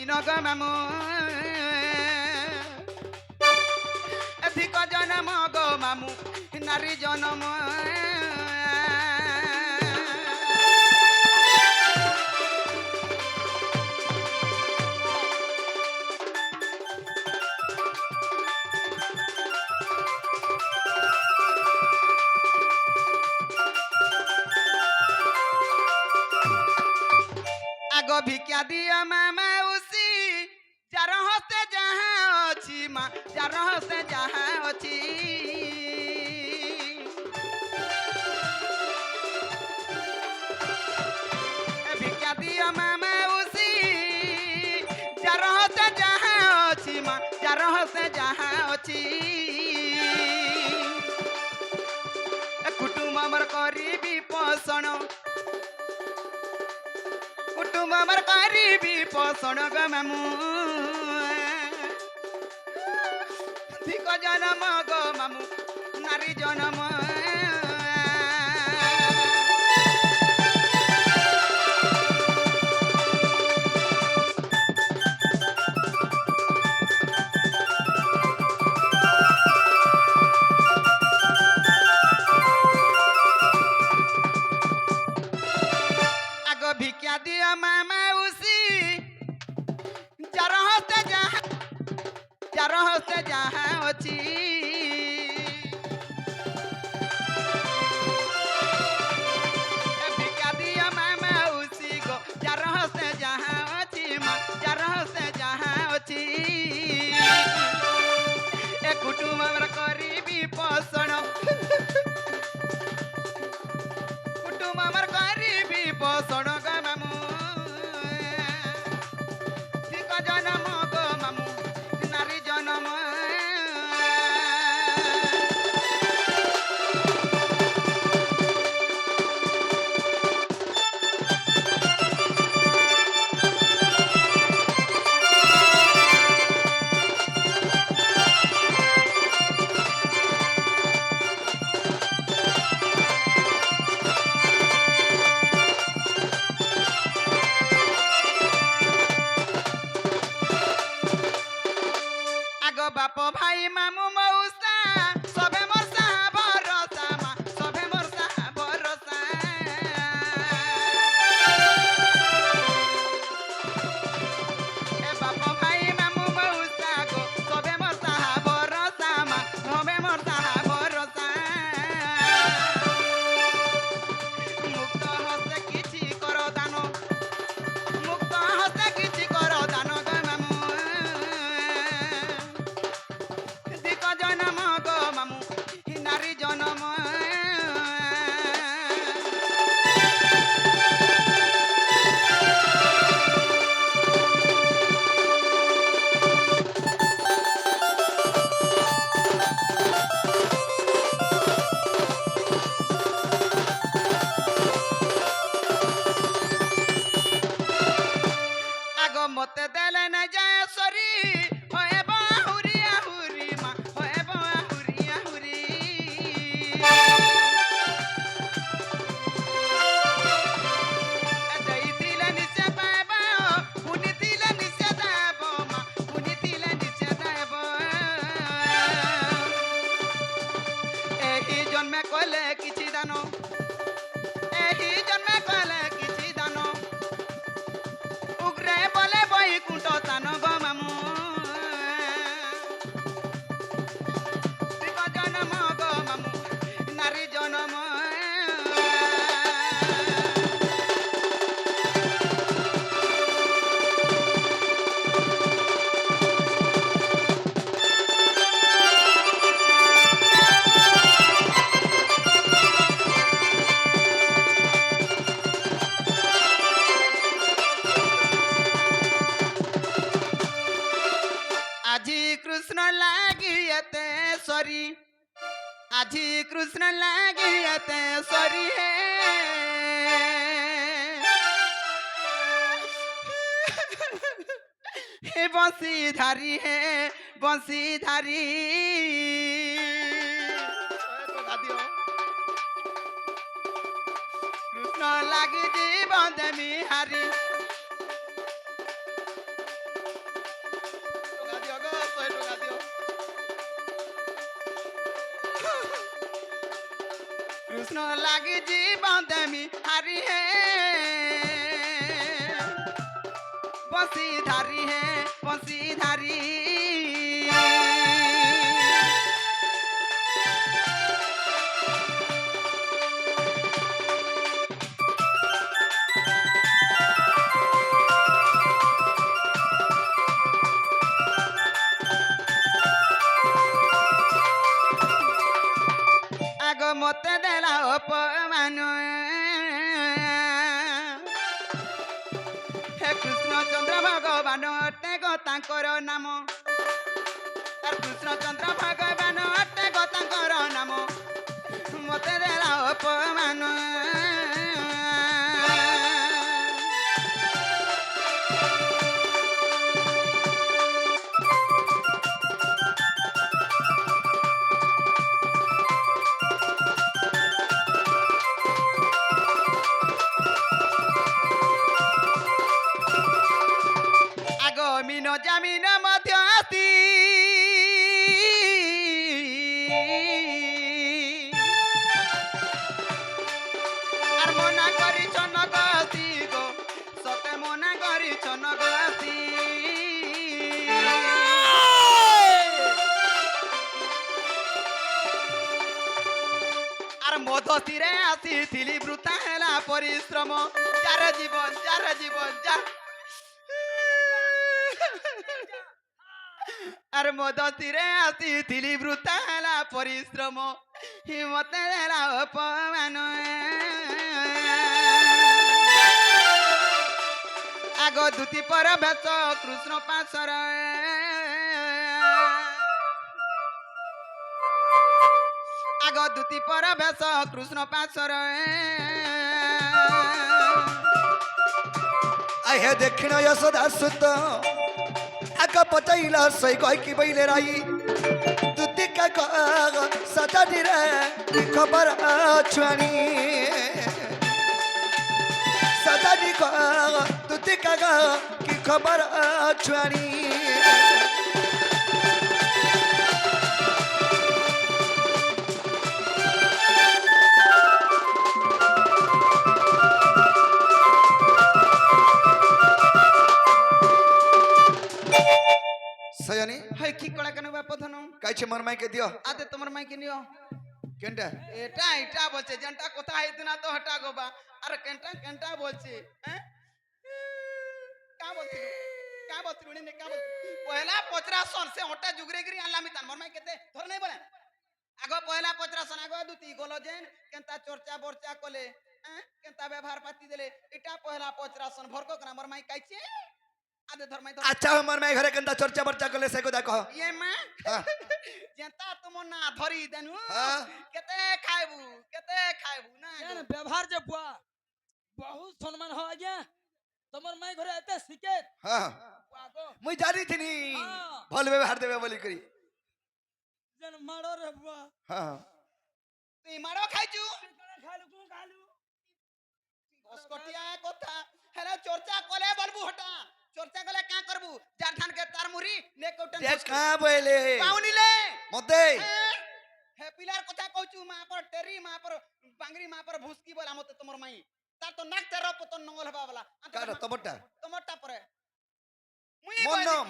দিন গো মামু এধিক জনম গো মামু নারী জনম আগ ভিক্ষা দিও মামা উসি যার হস্তে যাহা অছি মা যার হস্তে যাহা অছি ভিক্ষা দিও মামা উসি যার হস্তে যাহা অছি মা যার হস্তে যাহা অছি কুটুম আমার করিবি পোষণ কুটুম আমার করিবি পোষণ গো মামু ধিক জনম গো মামু নারী জনম আগ ভিক্ষা দিও মামা উসি যার হস্তে যাহা অছি ভিক্ষা দিও মামা উসি গো যার হস্তে যাহা অছি মা যার হস্তে যাহা অছি এ কুটুম আমরা করিবি পোষণ কুটুম আমার করিবি পোষণ গো মামু ধিক জনম গো মামু নারী জনম আগ বাপ ভাই মামু মৌসা সবে মোর সাহা ভরসা মা সবে মোর সাহা ভরসা এ বাপ ভাই মামু মৌসা গো সবে মোর সাহা ভরসা মা সবে মোর সাহা ভরসা মুক্ত হস্তে কিছু কর দান মুক্ত হস্তে কিছু কর দান গো মামু ধিক জনম গো মামু নারী জনম আগ মতে দেলে না যায় সরি হয়ে বাহুরি আহুরি মা হয়ে বাহুরি আহুরি যাই দিলে নিচে পাইব পুনি দিলে নিচে দেব মা পুনি দিলে নিচে দেব এই জন্মে কলে কিছু দান এই জন্মে কলে কিছু দান উগ্রে বলে বৈকুণ্ঠ স্থান গো মামু ধিক জনম গো মামু নারী জনম আজি কৃষ্ণ লাগি এতে সরি আজি কৃষ্ণ লাগি এতে সরি হে হে বংশীধারী হে বংশীধারী কৃষ্ণ লাগি জীবন দেমি হারি কৃষ্ণ লাগি জীবন দেমি হারি হে বংশীধারী হে বংশীধারী আগ মতে দেলা অপমান হে কৃষ্ণচন্দ্র ভগবান অটে গো তাঙ্কর নাম আর কৃষ্ণচন্দ্র ভগবান অটে গো তাঙ্কর নাম মতে দেলা অপমান মিন জামিন মধ্য আতি আর মনা করিছ নগতি গো সতে মনা করিছ নগতি আর মধুতিরে আসিছিলি বৃথা হেলা পরিশ্রম যার জীবন যা আর মদতিরে আসিছিলি বৃথা হেলা পরিশ্রম হিমতে হেলা অপমান আগ দুতি পর ভেষ কৃষ্ণ পাশর আগ দুতি পর ভেষ কৃষ্ণ পাশর आहे दक्षिण यशोदा सुत आका पचाइला सई कह की बैले राई तुती का सदा दिरे खबर छुआनी सदा दी तुती का की खबर छुआनी सयानी हाय की कळा केन बापधन कायचे मर माई के दियो आदे तुम्हार माई के नियो केंटा এটা বলছে জনটা কথা হইতো না তো হটা গোবা আর কেনটা বলছে হ্যাঁ কা বলছিলুনি নে কা বল পয়লা 50 সে হটা জুগরে গরি আনলামি তান মর মাই কেতে ধর নাই বলে আগো পয়লা 50 আগো দুতি গলো যেন কেনতা চর্চা বর্চা কলে হ্যাঁ কেনতা ব্যবহার পাতি দিলে এটা পয়লা 50 ভরকো কনা মর মাই কাইছে आदे धर्माई धर अच्छा हमर मैं घरे कंदा चर्चा बर्चा कले से को देखो ये मां हां जेंता तुम ना धरी देनु हां केते खाइबू ना यार व्यवहार जे बुआ बहुत सम्मान हो आज्ञा तमर माई घरे एते सिके हां बुआ मुई जानी थी नी हां भल व्यवहार देबे बोली करी जन मारो रे बुआ हां তুই মারো খাইছু খালু দশকটিয়া কথা হেলা চর্চা কলে বলবু হটা চর্চা কলে কা করবু যার ধান কে তার মুরি নে কোটন ते का बोले পাউনিলে मते হে পিলার কথা কইছু মা পর টেরি মা পর বাংরি মা পর ভুসকি বলা মতে তোমার মাই তার তো নাক তের পতন নঙ্গল হবা বলা काटा তোমারটা পরে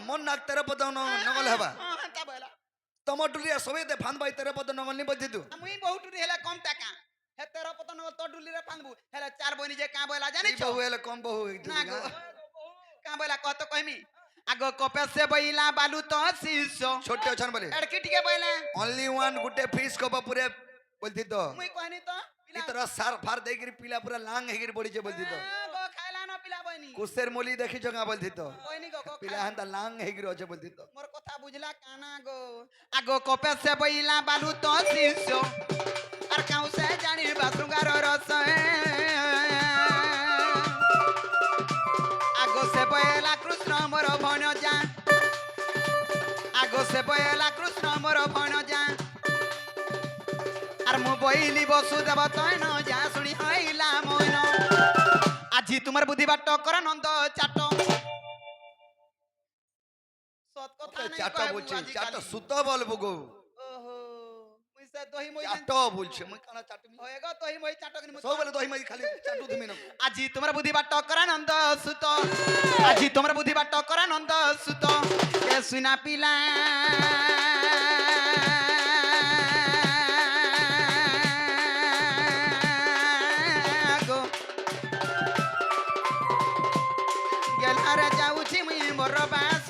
मन नाक तेरे पद नगल हेबा हां তা বলা तम डुलिया सबे दे फान बाई तेरे पद नगल नि बजि दु মুই বহুত হেলা কম টাকা হে তের পতন তো ডুলি রে ফানবু হেলা চার বনি যে কা বলা ई জানিছ बहु एले कम बहु না গো কা বলা কত কইমি আগো কপে से বইলা বালু তো শিশো छोटे छन बोले এড়কি টিকে বইলা ओनली वन गुटे फिश को पूरे बोलती तो মুই কইনি তো পিলা इतर सार फार देगिर पीला पूरा लांग हेगिर बड़ी जे बोलती तो গো খাইলা না পিলা বইনি कुसेर मोली देखि जगह बोलती तो কইনি গো पीला हंदा लांग हेगिर जे बोलती तो মোর কথা বুঝলা কানা গো আগো কপে से বইলা বালু তো শিশো আর কাউ সে জানি বাসুঙ্গার রস আগো সে বইলা কৃষ্ণ মোর ভণজা আগো সে বইলা কৃষ্ণ মোর ভণজা আর মু বইলি বসুদেব তৈন যা শুনি হইলা মইন আজি তোমার বুদ্ধি বাট কর নন্দ চাট সৎ কথা নাই चाटा কইবু बोलছি আজি चाटा কালি। सुतो बोलबो गो ओहो मुई সে দহি মই চাট বলছে মই কানা চাটমি হয়ে গো দহি মই চাটকনি সব বলে দহি মই খালি চাটু তুমি না আজি তোমার বুদ্ধি বাট করা নন্দ সুত আজি তোমার বুদ্ধি বাট করা নন্দ সুত কে সুনা পিলা গো গেলারে যাউছি মুই মোর বাস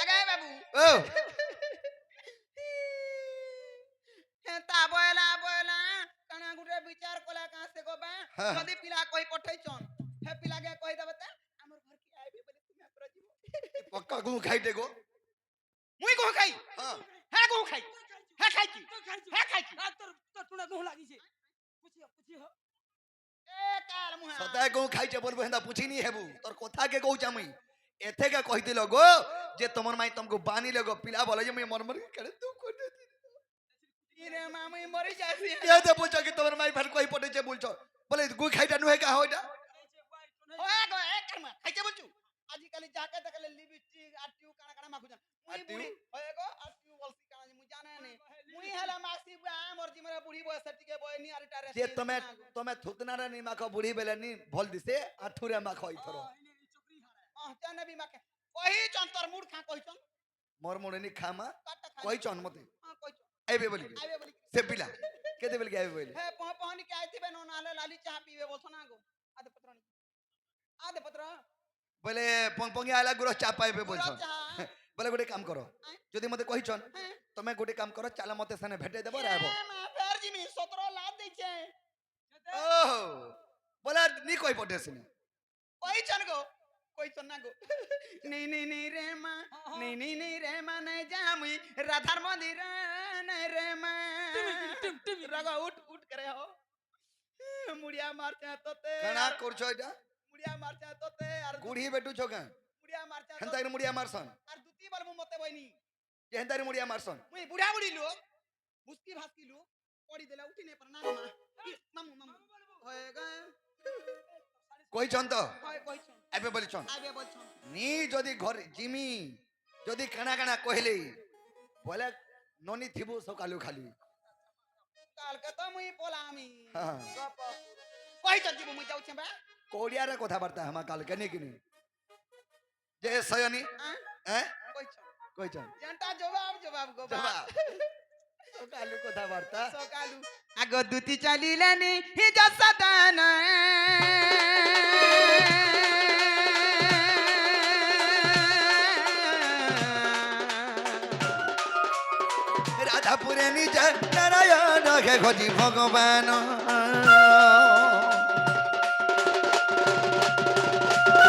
আগে বাবু ও হেতা বয়লা বয়লা কানা গুটে বিচার কলা কাছে গো বা হ্যাঁ। যদি পিলা কই পঠাইছন হে পিলা কে কই দেবে তা আমার ঘর কি আইবে বলে তুমি করে দিব পক্কা গু খাইতে গো মুই কো খাই হ্যাঁ হ্যাঁ কো খাই হ্যাঁ খাইছি তো খাইছো হ্যাঁ খাইছি আর তোর টুনা গুহ লাগিছে পুছি হ এ কাল মুহা সদায় গো খাইছে বলবো হেন্দা পুছিনি হেবু তোর কথা কে কহু চামই এথে কে কহিতিল গো যে তোমার মাই তুমকো বানি লগো পিলা বলে যে মই মরমর করে তু কোনে ইরে মামুই মরি যাইছি কে দে বলছো কি তোমার মাই ফের কই পড়েছে বলছো বলে গু খাইটা নুহে কা হইটা ওয়ে গো এ কারমা খাইছে বলছু আজি কালি যাকে দেখালে লিপস্টিক আর টিউ কানা কানা মাখুছন মুই আর টিউ? বুড়ি ওয়ে গো আর টিউ বলছি কানা মুই জানে নে মুই হেলা মাসি বা মোর জিমরা বুড়ি বয়স টিকে বয় নি আর টারে যে তুমি তুমি থুতনারা নি মাখো বুড়ি বেলে নি ভল দিছে আঠুরে মাখো ইথর জানে বি মাকে কহিছন তোর মুড খা কহিছন মোর মোড়ে নি খামা কাটা খা কইছন মতে কইছন আইবে বলি আইবে বলি সে পিলা কে দে বলি আইবে বলি হে পহনি কে আইতিবে ন নালে লালি চা পিবে বলছ না গো আদে পত্র বলে পং পং আইলা গুরো চা পাইবে বলছো চা বলে গোটে কাম করো আই। যদি মতে কইছন হ্যাঁ তুমি গোটে কাম করো চালা মতে সানে ভেটে দেব রাইবো মা ফের জিমি 17 লাখ দিছে ও বলে নি কই পটেছিনি কইছন গো কইছন না গো নেই রে মা নেই রে মা নাই জামুই রাধার মন্দির নাই রে মা টিম রাগা উঠ উঠ করে हो মুড়িয়া মারতে তোতে কানা করছো এটা মুড়িয়া মারতে তোতে আর গুড়ি বেটুছো কা মুড়িয়া মারতে হেন্তা করে মুড়িয়া মারছন আর দুতি বলবো মতে বইনি যে হেন্তা করে মুড়িয়া মারছন মুই বুড়া বুড়ি লোক মুস্কি ভাস্কি লোক পড়ি দেলা উঠি নে পার না মা মামু হয়ে গে কইছন তো হয় কইছন আইবে বলিছন আইবে বলছন নি যদি ঘর জিমি যদি কানা কানা কইলে বলে ননি থিবু সকালু খালি কালকে তো মুই পলামি হ্যাঁ। কইছন দিব মুই যাউছে বা কোড়িয়ারে কথাবার্তা হামা কাল কেনে কিনি যে সয়নি হ্যাঁ কইছন কইছন জানটা জবাব গো বা জবাব সকালু কথাবার্তা সকালু আগ দুতি চালিলেনি হি জসদান রাধাপুরে নিজ নারায়ণ হে খোঁজি ভগবান